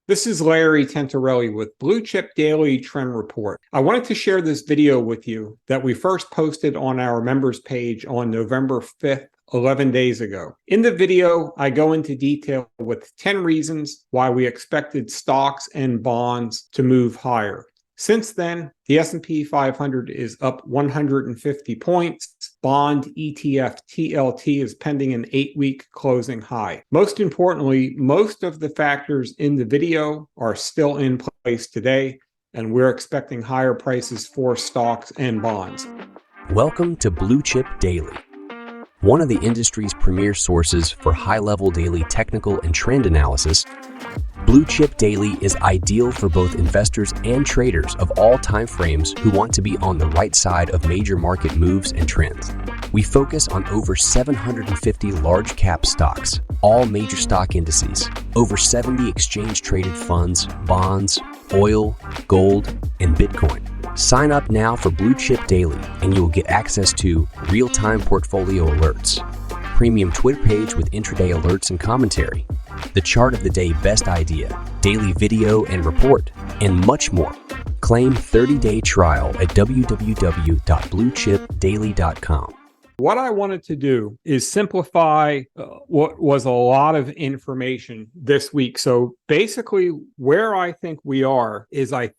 This is Larry Tentarelli with Blue Chip Daily Trend Report. I wanted to share this video with you that we first posted on our members page on November 5th, 11 days ago. In the video, I go into detail with 10 reasons why we expected stocks and bonds to move higher. Since then, the S&P 500 is up 150 points. Bond ETF TLT is pending an 8-week closing high. Most importantly, most of the factors in the video are still in place today, and we're expecting higher prices for stocks and bonds. Welcome to Blue Chip Daily, one of the industry's premier sources for high-level daily technical and trend analysis. Blue Chip Daily is ideal for both investors and traders of all time frames who want to be on the right side of major market moves and trends. We focus on over 750 large cap stocks, all major stock indices, over 70 exchange-traded funds, bonds, oil, gold, and Bitcoin. Sign up now for Blue Chip Daily and you will get access to real-time portfolio alerts, premium Twitter page with intraday alerts and commentary, the chart of the day best idea, daily video and report, and much more. Claim 30-day trial at www.bluechipdaily.com. What I wanted to do is simplify what was a lot of information this week. So basically where I think we are is I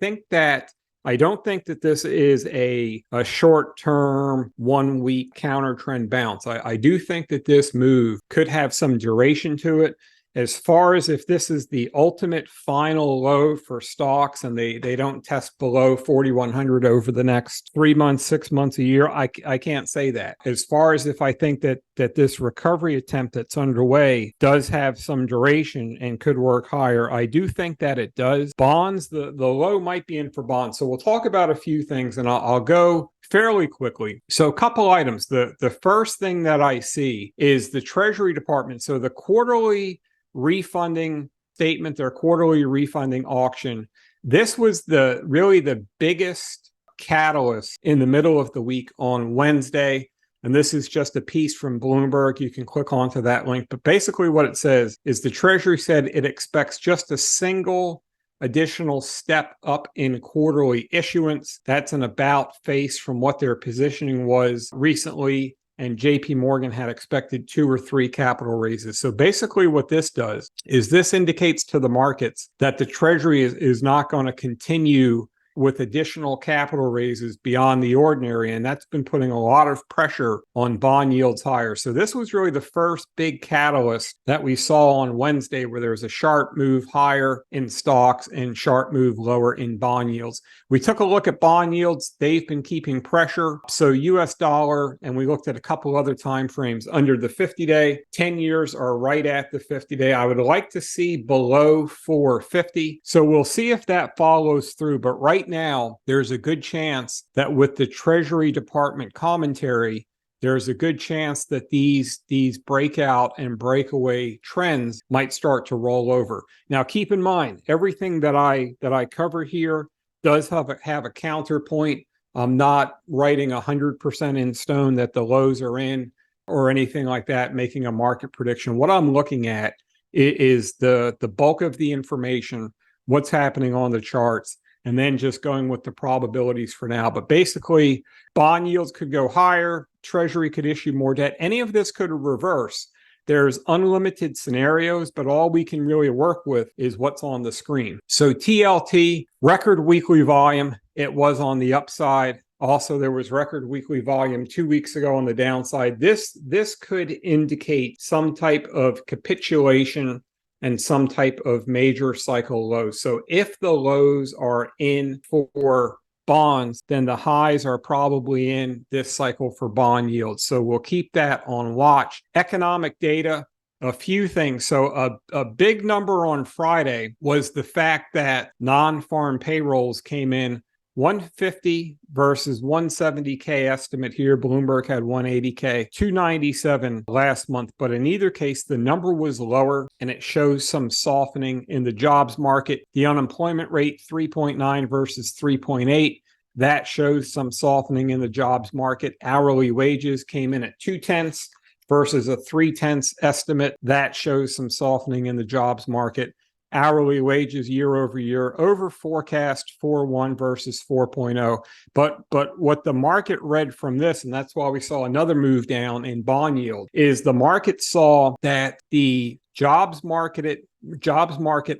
don't think that this is a short-term, 1-week counter-trend bounce. I do think that this move could have some duration to it. As far as if this is the ultimate final low for stocks and they don't test below 4,100 over the next 3 months, 6 months, a year, I can't say that. As far as if I think that this recovery attempt that's underway does have some duration and could work higher, I do think that it does. Bonds, the low might be in for bonds. So we'll talk about a few things and I'll go fairly quickly. So a couple items. The first thing that I see is the Treasury Department. So the quarterly refunding statement, their quarterly refunding auction. This was really the biggest catalyst in the middle of the week on Wednesday. And this is just a piece from Bloomberg. You can click onto that link. But basically what it says is the Treasury said it expects just a single additional step up in quarterly issuance. That's an about face from what their positioning was recently. And JP Morgan had expected 2 or 3 capital raises. So basically what this does is this indicates to the markets that the Treasury is not going to continue with additional capital raises beyond the ordinary. And that's been putting a lot of pressure on bond yields higher. So this was really the first big catalyst that we saw on Wednesday, where there was a sharp move higher in stocks and sharp move lower in bond yields. We took a look at bond yields. They've been keeping pressure. So US dollar, and we looked at a couple other time frames under the 50-day, 10 years are right at the 50-day. I would like to see below 450. So we'll see if that follows through. But right now, there's a good chance that with the Treasury Department commentary, there's a good chance that these breakout and breakaway trends might start to roll over. Now, keep in mind, everything that I cover here does have a counterpoint. I'm not writing 100% in stone that the lows are in or anything like that, making a market prediction. What I'm looking at is the bulk of the information, what's happening on the charts, and then just going with the probabilities for now. But basically, bond yields could go higher, Treasury could issue more debt. Any of this could reverse. There's unlimited scenarios, but all we can really work with is what's on the screen. So TLT, record weekly volume, it was on the upside. Also, there was record weekly volume 2 weeks ago on the downside. This could indicate some type of capitulation and some type of major cycle lows. So if the lows are in for bonds, then the highs are probably in this cycle for bond yields. So we'll keep that on watch. Economic data, a few things. So a big number on Friday was the fact that non-farm payrolls came in 150 versus 170K estimate here. Bloomberg had 180K, 297 last month. But in either case, the number was lower and it shows some softening in the jobs market. The unemployment rate, 3.9 versus 3.8. That shows some softening in the jobs market. Hourly wages came in at 0.2 versus a 0.3 estimate. That shows some softening in the jobs market. hourly wages year over year, over forecast 4.1 versus 4.0. But what the market read from this, and that's why we saw another move down in bond yield, is the market saw that the jobs market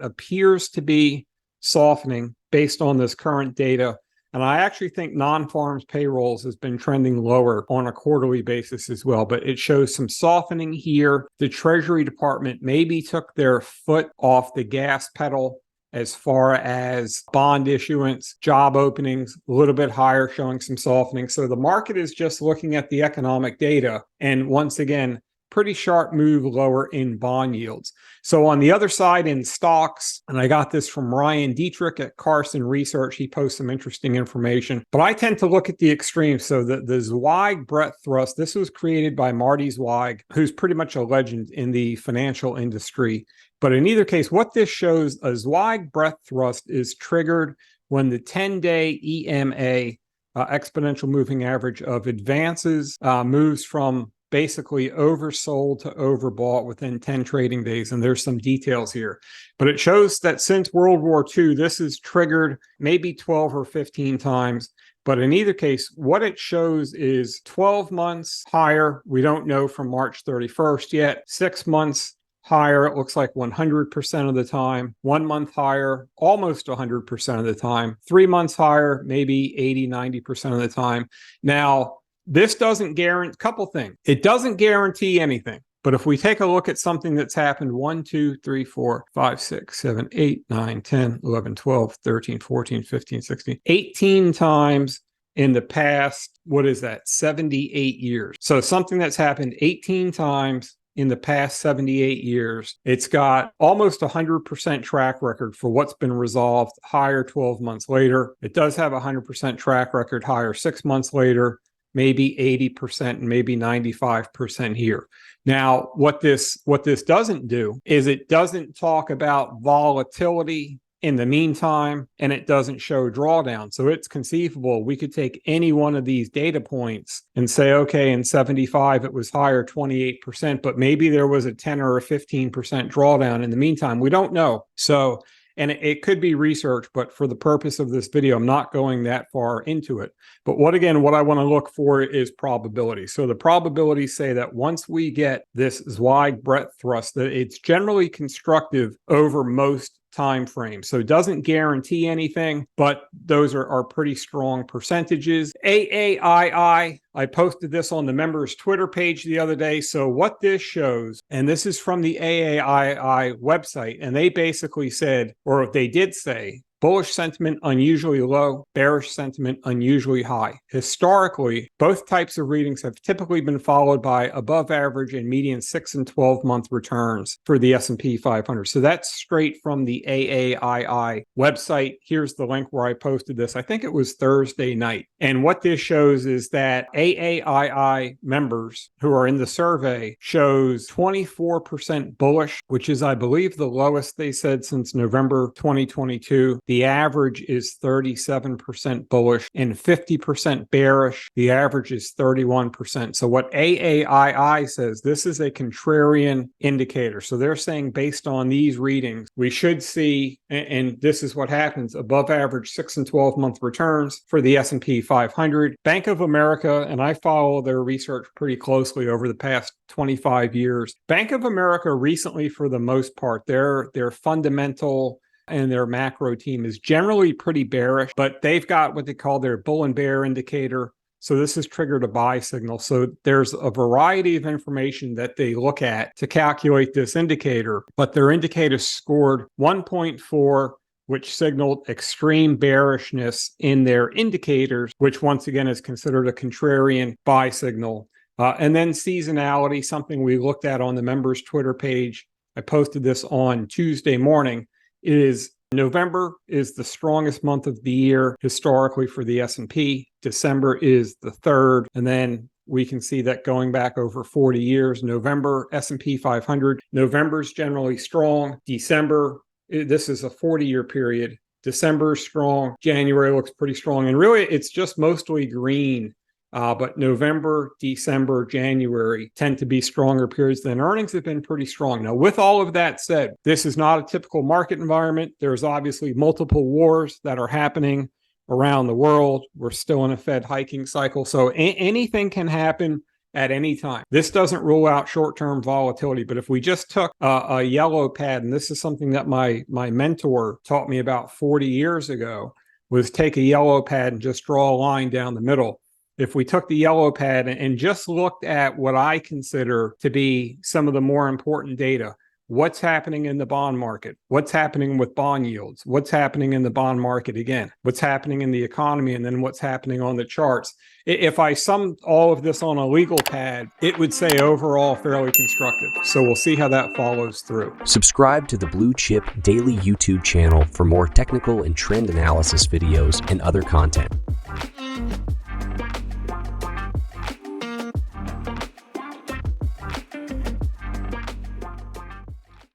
appears to be softening based on this current data. And I actually think non-farms payrolls has been trending lower on a quarterly basis as well, but it shows some softening here. The Treasury Department maybe took their foot off the gas pedal as far as bond issuance, job openings, a little bit higher, showing some softening. So the market is just looking at the economic data. And once again, pretty sharp move lower in bond yields. So on the other side in stocks, and I got this from Ryan Dietrich at Carson Research, he posts some interesting information, but I tend to look at the extremes. So the Zweig breadth thrust, this was created by Marty Zweig, who's pretty much a legend in the financial industry. But in either case, what this shows, a Zweig breadth thrust is triggered when the 10-day EMA, exponential moving average of advances, moves from basically oversold to overbought within 10 trading days. And there's some details here. But it shows that since World War II, this is triggered maybe 12 or 15 times. But in either case, what it shows is 12 months higher. We don't know from March 31st yet. 6 months higher, it looks like 100% of the time. 1 month higher, almost 100% of the time. 3 months higher, maybe 80, 90% of the time. Now, this doesn't guarantee, couple things. It doesn't guarantee anything. But if we take a look at something that's happened 1, 2, 3, 4, 5, 6, 7, 8, 9, 10, 11, 12, 13, 14, 15, 16, 18 times in the past, what is that, 78 years. So something that's happened 18 times in the past 78 years, it's got almost 100% track record for what's been resolved higher 12 months later. It does have a 100% track record higher 6 months later, maybe 80% and maybe 95% here. Now, what this doesn't do is it doesn't talk about volatility in the meantime, and it doesn't show drawdown. So it's conceivable we could take any one of these data points and say, okay, in 75, it was higher 28%, but maybe there was a 10 or a 15% drawdown in the meantime. We don't know. So, and it could be research, but for the purpose of this video, I'm not going that far into it. But what I want to look for is probability. So the probabilities say that once we get this Zweig breadth thrust, that it's generally constructive over most time frame. So it doesn't guarantee anything, but those are pretty strong percentages. AAII, I posted this on the members' Twitter page the other day. So what this shows, and this is from the AAII website, and they basically said, or they did say, bullish sentiment unusually low, bearish sentiment unusually high. Historically, both types of readings have typically been followed by above average and median 6 and 12-month returns for the S&P 500. So that's straight from the AAII website. Here's the link where I posted this. I think it was Thursday night. And what this shows is that AAII members who are in the survey shows 24% bullish, which is, I believe, the lowest they said since November 2022. The average is 37% bullish and 50% bearish. The average is 31%. So what AAII says, this is a contrarian indicator. So they're saying based on these readings, we should see, and this is what happens, above average 6 and 12-month returns for the S&P 500. Bank of America, and I follow their research pretty closely over the past 25 years. Bank of America recently, for the most part, their fundamental and their macro team is generally pretty bearish, but they've got what they call their bull and bear indicator. So this has triggered a buy signal. So there's a variety of information that they look at to calculate this indicator, but their indicator scored 1.4, which signaled extreme bearishness in their indicators, which once again is considered a contrarian buy signal. And then seasonality, something we looked at on the members' Twitter page. I posted this on Tuesday morning. Is November is the strongest month of the year historically for the S&P. December is the third. And then we can see that going back over 40 years, November, S&P 500, November is generally strong. December, this is a 40-year period. December is strong. January looks pretty strong. And really, it's just mostly green But November, December, January tend to be stronger periods. Then earnings have been pretty strong. Now, with all of that said, this is not a typical market environment. There's obviously multiple wars that are happening around the world. We're still in a Fed hiking cycle. So anything can happen at any time. This doesn't rule out short-term volatility, but if we just took a yellow pad, and this is something that my mentor taught me about 40 years ago, was take a yellow pad and just draw a line down the middle. If we took the yellow pad and just looked at what I consider to be some of the more important data, what's happening in the bond market, what's happening with bond yields, what's happening in the bond market again, what's happening in the economy, and then what's happening on the charts. If I summed all of this on a legal pad, it would say overall fairly constructive. So we'll see how that follows through. Subscribe to the Blue Chip Daily YouTube channel for more technical and trend analysis videos and other content.